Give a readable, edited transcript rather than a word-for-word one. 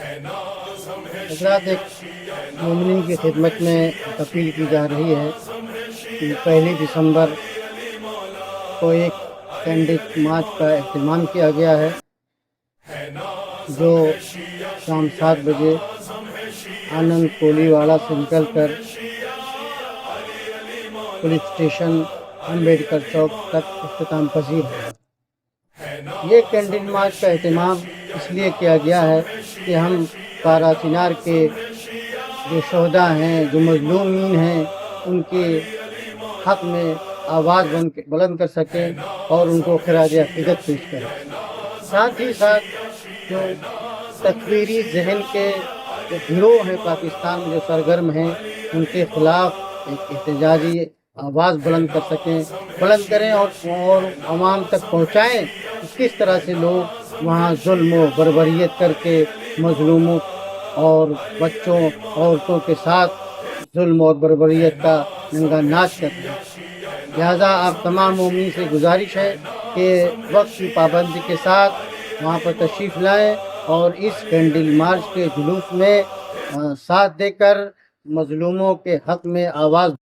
حضرات، ایک مومنین کی خدمت میں اپیل کی جا رہی ہے کہ 1 دسمبر کو ایک کینڈل مارچ کا اہتمام کیا گیا ہے، جو شام 7 بجے آنند کولی واڑہ سے نکل کر پولیس اسٹیشن امبیڈکر چوک تک اختتام پذیر ہوگا۔ یہ کینڈل مارچ کا اہتمام اس لیے کیا گیا ہے کہ ہم پارا چنار کے جو شہداء ہیں، جو مظلومین ہیں، ان کے حق میں آواز بلند کر سکیں اور ان کو خراج عقیدت پیش کریں۔ ساتھ ہی ساتھ جو تکفیری ذہن کے جو گروہ ہیں پاکستان میں جو سرگرم ہیں، ان کے خلاف ایک احتجاجی آواز بلند کریں اور عوام تک پہنچائیں کہ کس طرح سے لوگ وہاں ظلم و بربریت کر کے مظلوموں اور بچوں عورتوں کے ساتھ ظلم اور بربریت کا ننگا ناچ کرتے ہیں۔ لہٰذا آپ تمام مومنین سے گزارش ہے کہ وقت کی پابندی کے ساتھ وہاں پر تشریف لائیں اور اس کینڈل مارچ کے جلوس میں ساتھ دے کر مظلوموں کے حق میں آواز